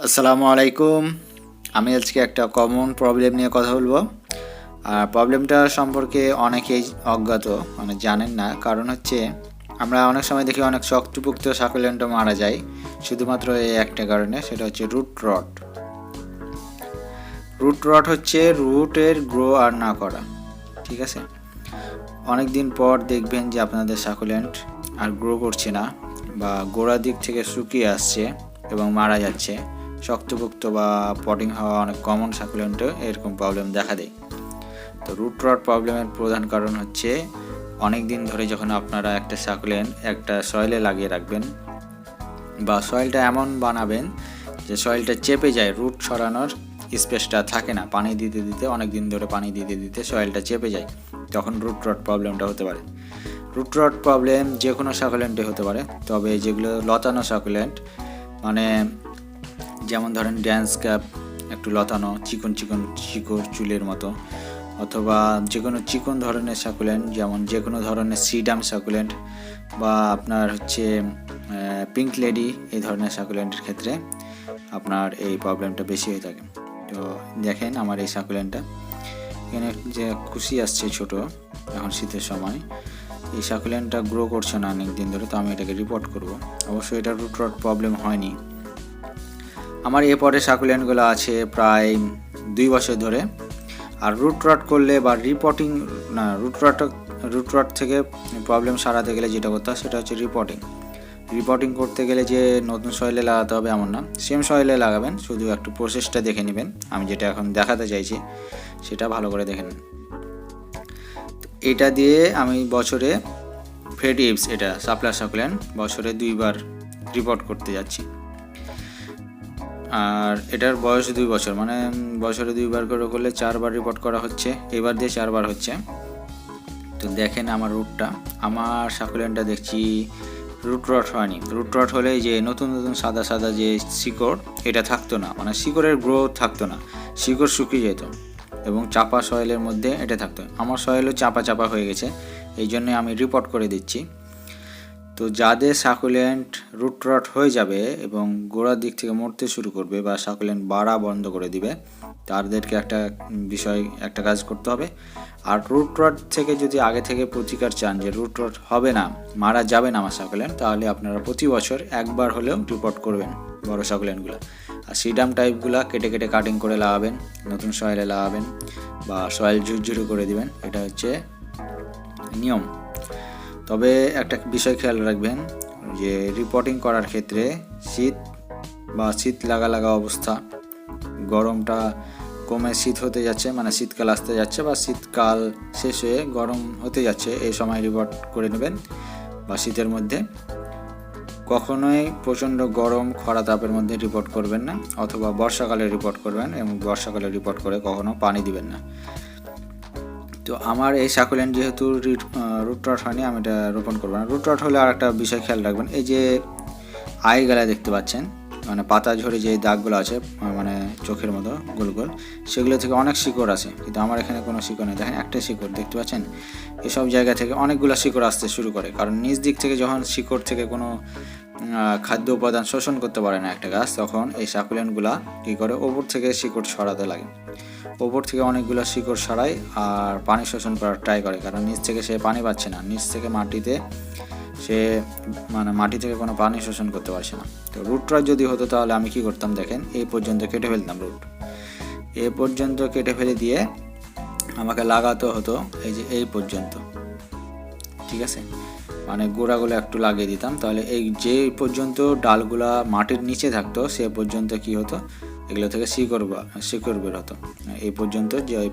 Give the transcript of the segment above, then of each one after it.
আসসালামু আলাইকুম। আমি আজকে একটা কমন প্রবলেম নিয়ে কথা বলবো। আর প্রবলেমটা সম্পর্কে অনেকেই অজ্ঞাত, মানে জানেন না। কারণ হচ্ছে আমরা অনেক সময় দেখি অনেক শক্তপোক্ত সাকুলেন্টও মারা যায় শুধুমাত্র এই একটা কারণে, সেটা হচ্ছে রুট রট। রুট রট হচ্ছে রুটের গ্রো আর না করা, ঠিক আছে। অনেক দিন পর দেখবেন যে আপনাদের সাকুলেন্ট আর গ্রো করছে না, বা গোড়ার দিক থেকে শুকিয়ে আসছে এবং মারা যাচ্ছে। শক্তপোক্ত বা পটিং হওয়া অনেক কমন সাকুলেন্টে এরকম প্রবলেম দেখা দেয়। তো রুট রট প্রবলেমের প্রধান কারণ হচ্ছে অনেক দিন ধরে যখন আপনারা একটা সাকুলেন্ট একটা সয়েলে লাগিয়ে রাখবেন, বা সয়েলটা এমন বানাবেন যে সয়েলটা চেপে যায়, রুট সরানোর স্পেসটা থাকে না, পানি দিতে দিতে অনেক দিন ধরে পানি দিতে দিতে সয়েলটা চেপে যায়, তখন রুট রট প্রবলেমটা হতে পারে। রুট রট প্রবলেম যে কোনো সাকুলেন্টে হতে পারে, তবে যেগুলো লতানো সাকুলেন্ট, মানে যেমন ধরেন ড্যান্স ক্যাপ একটু লতানো, চিকন চিকন শিকড় চুলের মতো, অথবা যে কোনো চিকন ধরনের সাকুলেন্ট, যেমন যে কোনো ধরনের সিডাম সাকুলেন্ট, বা আপনার হচ্ছে পিঙ্ক লেডি, এই ধরনের সাকুলেন্টের ক্ষেত্রে আপনার এই প্রবলেমটা বেশি হয়ে থাকে। তো দেখেন আমার এই সাকুলেন্টটা, এখানে যে কুশি আসছে ছোট, এখন শীতের সময় এই সাকুলেন্টটা গ্রো করছে না অনেক দিন ধরে, তো আমি এটাকে রিপোর্ট করব। অবশ্যই এটা রুট রট প্রবলেম হয়নি। আমার এরপরে সাকুলেন্টগুলো আছে প্রায় 2 বছর ধরে। আর রুট রট করলে বা রিপোর্টিং না, রুট রট থেকে প্রবলেম সারাতে গেলে যেটা করতে হয় সেটা হচ্ছে রিপোর্টিং করতে গেলে যে নতুন সয়েলে লাগাতে হবে এমন না, সেম সয়েলে লাগাবেন, শুধু একটু প্রসেসটা দেখে নেবেন। আমি যেটা এখন দেখাতে চাইছি সেটা ভালো করে দেখে নেন। এটা দিয়ে আমি বছরে প্রেভেন্টিভস, এটা সাপ্লার সাকুলেন্ট, বছরে 2 বার রিপোর্ট করতে যাচ্ছি। আর এটার বয়স 2 বছর, মানে বছরে 2 বার করে করলে 4 বার রিপোর্ট করা হচ্ছে, এবার দিয়ে 4 বার হচ্ছে। তো দেখেন আমার রুটটা, আমার সাকুলেন্টটা দেখছি রুট রট হয়নি। রুট রট হলে যে নতুন নতুন সাদা সাদা যে শিকড়, এটা থাকতো না, মানে শিকড়ের গ্রোথ থাকতো না, শিকড় শুকিয়ে যেত এবং চাপা সয়েলের মধ্যে এটা থাকতো। আমার সয়েলও চাপা চাপা হয়ে গেছে, এই জন্য আমি রিপোর্ট করে দিচ্ছি। তো যাদের সাকুলেন্ট রুট রট হয়ে যাবে এবং গোড়ার দিক থেকে মরতে শুরু করবে বা সাকুলেন্ট বাড়া বন্ধ করে দিবে, তাদেরকে একটা কাজ করতে হবে। আর রুট রট থেকে যদি আগে থেকে প্রতিকার চান যে রুট রট হবে না, মারা যাবে না আমার সাকুলেন্ট, তাহলে আপনারা প্রতি বছর একবার হলেও রিপোর্ট করবেন বড় সাকুলেন্টগুলো। আর সিডাম টাইপগুলো কেটে কেটে কাটিং করে লাগাবেন, নতুন সয়েলে লাগাবেন, বা সয়েল ঝুরঝুরি করে দিবেন, এটা হচ্ছে নিয়ম। তবে একটা বিষয় খেয়াল রাখবেন যে রিপোর্টিং করার ক্ষেত্রে শীত লাগা অবস্থা, গরমটা কমে শীত হতে যাচ্ছে, মানে শীতকাল আসতে যাচ্ছে বা শীতকাল শেষ হয়ে গরম হতে যাচ্ছে, এই সময় রিপোর্ট করে নেবেন। বা শীতের মধ্যে কখনোই প্রচণ্ড গরম খরা তাপের মধ্যে রিপোর্ট করবেন না, অথবা বর্ষাকালে রিপোর্ট করবেন এবং বর্ষাকালে রিপোর্ট করে কখনো পানি দিবেন না। তো আমার এই সাকুলেন্ট যেহেতু রুট রট হয়নি, আমি এটা রোপণ করবো না। রুট রট হলে আর একটা বিষয় খেয়াল রাখবেন, এই যে আইগালা দেখতে পাচ্ছেন, মানে পাতা ঝরে যে দাগগুলো আছে, মানে চোখের মতো গোল গোল, সেগুলো থেকে অনেক শিকড় আছে, কিন্তু আমার এখানে কোনো শিকড় নেই। দেখেন একটা শিকড় দেখতে পাচ্ছেন, এসব জায়গা থেকে অনেকগুলো শিকড় আসতে শুরু করে, কারণ নিচ দিক থেকে যখন শিকড় থেকে কোনো খাদ্য উপাদান শোষণ করতে পারে না একটা গাছ, তখন এই সাকুলেন্টগুলা কী করে, ওপর থেকে শিকড় সরাতে লাগে, ওপর থেকে অনেকগুলো শিকড় সরায় আর পানি শোষণ করার ট্রাই করে, কারণ নিচ থেকে সে পানি পাচ্ছে না, নিচ থেকে মাটি থেকে কোনো পানি শোষণ করতে পারছে না। তো রুট রট যদি হতো তাহলে আমি কি করতাম দেখেন, এই পর্যন্ত কেটে ফেলতাম রুট, এই পর্যন্ত কেটে ফেলে দিয়ে আমাকে লাগাতে হতো এই পর্যন্ত, ঠিক আছে, মানে গোড়াগুলো একটু লাগিয়ে দিতাম, তাহলে এই যে পর্যন্ত ডালগুলা মাটির নিচে থাকতো সে পর্যন্ত কি হতো, এগুলো থেকে শিকড় বের হতো। এই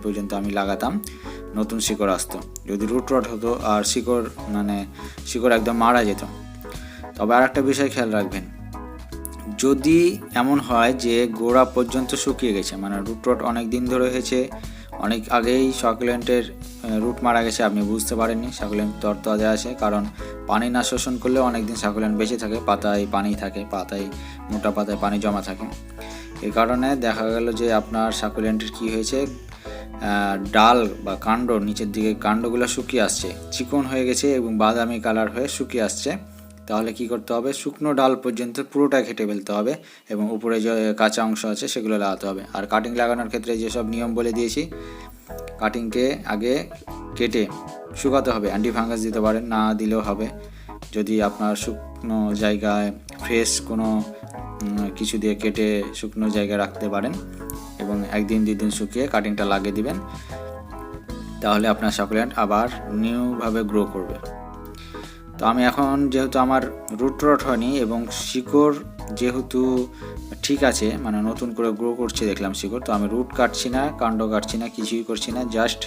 পর্যন্ত আমি লাগাতাম, নতুন শিকড় আসতো। যদি রুট রট হতো আর শিকড় একদম মারা যেত। তবে আর একটা বিষয় খেয়াল রাখবেন, যদি এমন হয় যে গোড়া পর্যন্ত শুকিয়ে গেছে, মানে রুট রট অনেক দিন ধরে হয়েছে, অনেক আগেই সাকুলেন্টের রুট মারা গেছে, আপনি বুঝতে পারেননি, সাকুলেন্ট তরতাজা আছে, কারণ পানি না শোষণ করলে অনেক দিন সাকুলেন্ট বেঁচে থাকে, পাতায় পানি থাকে, মোটা পাতায় পানি জমা থাকে। এই কারণে দেখা গেল যে আপনার সাকুলেন্টের কি হয়েছে, ডাল বা কাণ্ড, নিচের দিকে কাণ্ডগুলো শুকিয়ে আসছে, চিকন হয়ে গেছে এবং বাদামি কালার হয়ে শুকিয়ে আসছে, তাহলে কি করতে হবে, শুকনো ডাল পর্যন্ত পুরোটা কেটে ফেলতে হবে এবং উপরে যে কাঁচা অংশ আছে সেগুলো লাগাতে হবে। আর কাটিং লাগানোর ক্ষেত্রে যেসব নিয়ম বলে দিয়েছি, কাটিংকে আগে কেটে শুকাতে হবে, অ্যান্টি ফাঙ্গাস দিতে পারেন, না দিলেও হবে। যদি আপনার শুকনো জায়গায় ফ্রেশ কোনো কিছু দিয়ে কেটে শুকনো জায়গায় রাখতে পারেন এবং 1-2 দিন শুকিয়ে কাটিংটা লাগিয়ে দিবেন, তাহলে আপনার সাকুলেন্ট আবার নিউভাবে গ্রো করবে। তো আমি এখন যেহেতু আমার রুট রট হয়নি এবং শিকড় যেহেতু ঠিক আছে, মানে নতুন করে গ্রো করছে দেখলাম শিকড়, তো আমি রুট কাটছি না, কাণ্ড কাটছি না, কিছুই করছি না, জাস্ট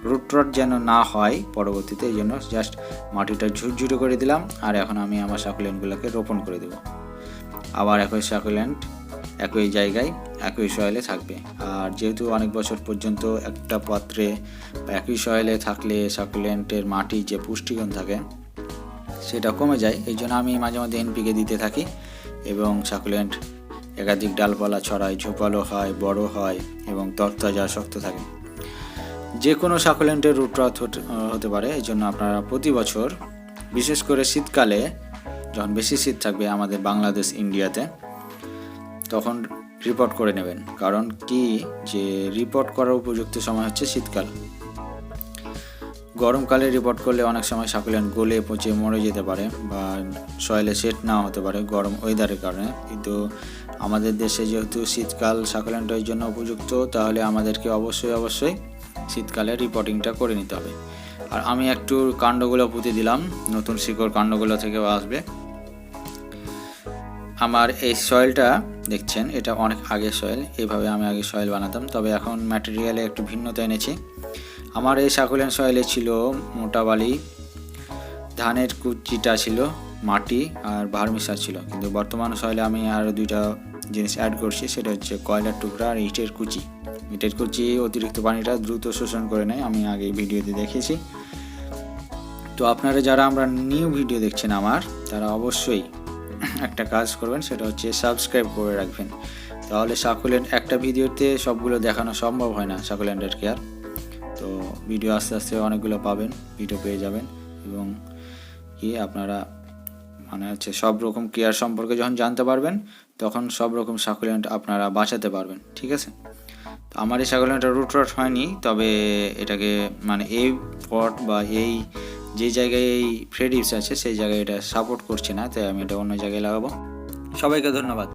রুট রট যেন না হয় পরবর্তীতে, এই জন্য জাস্ট মাটিটা ঝুরঝুরে করে দিলাম। আর এখন আমি আমার সাকুলেন্টগুলোকে রোপণ করে দেব। আবার একই সাকুলেন্ট একই জায়গায় একই সয়েলে থাকবে। আর যেহেতু অনেক বছর পর্যন্ত একটা পাত্রে বা একই সয়েলে থাকলে সাকুলেন্টের মাটি যে পুষ্টিগুণ থাকে সেটা কমে যায়, এই জন্য আমি মাঝে মাঝে এনপিকে দিতে থাকি এবং সাকুলেন্ট একাধিক ডালপালা ছড়ায়, ঝোপালো হয়, বড় হয় এবং তরতাজা শক্ত থাকে। যে কোনো সাকুলেন্টের রুট রট হতে পারে, এই জন্য আপনারা প্রতি বছর, বিশেষ করে শীতকালে যখন বেশি শীত থাকবে আমাদের বাংলাদেশ ইন্ডিয়াতে, তখন রিপোর্ট করে নেবেন। কারণ কি, যে রিপোর্ট করার উপযুক্ত সময় হচ্ছে শীতকাল। গরমকালে রিপোর্ট করলে অনেক সময় সাকুলেন্ট গলে পচে মরে যেতে পারে বা সয়েলে সেট না হতে পারে গরম ওয়েদারের কারণে। কিন্তু আমাদের দেশে যেহেতু শীতকাল সাকুলেন্টের জন্য উপযুক্ত, তাহলে আমাদেরকে অবশ্যই শীতকালে রিপোর্টিংটা করে নিতে হবে। আর আমি একটু কাণ্ডগুলো পুঁতে দিলাম, নতুন শিকড় কাণ্ডগুলো থেকেও আসবে। আমার এই সয়েলটা দেখছেন, এটা অনেক আগের সয়েল, এইভাবে আমি আগে সয়েল বানাতাম, তবে এখন ম্যাটেরিয়ালে একটু ভিন্নতা এনেছি। আমার এই সাকুলেন্ট সয়েলে ছিল মোটা বালি, ধানের কুচিটা ছিল, মাটি আর ভার্মিসার ছিল। কিন্তু বর্তমান সয়েলে আমি আরও 2টা জিনিস অ্যাড করছি, সেটা হচ্ছে কয়লার টুকরা আর ইটের কুচি। ইটের কুচি অতিরিক্ত পানিটা দ্রুত শোষণ করে নেয়, আমি আগে ভিডিওতে দেখিয়েছি। তো আপনারা যারা আমরা নিউ ভিডিও দেখছেন আমার, তারা অবশ্যই একটা কাজ করবেন, সেটা হচ্ছে সাবস্ক্রাইব করে রাখবেন। তাহলে সাকুলেন্ট একটা ভিডিওতে সবগুলো দেখানো সম্ভব হয় না, সাকুলেন্টের কেয়ার। তো ভিডিও আস্তে আস্তে অনেকগুলো পাবেন, ভিডিও পেয়ে যাবেন এবং কি আপনারা মানে হচ্ছে সব রকম কেয়ার সম্পর্কে যখন জানতে পারবেন, তখন সব রকম সাকুলেন্ট আপনারা বাঁচাতে পারবেন। ঠিক আছে, তো আমার এই সাকুলেন্টটা রুট রট হয়নি, তবে এটাকে মানে এই পট বা এই যে জায়গায় এই প্রেডিপস আছে সেই জায়গায় এটা সাপোর্ট করছে না, তাই আমি এটা অন্য জায়গায় লাগাবো। সবাইকে ধন্যবাদ।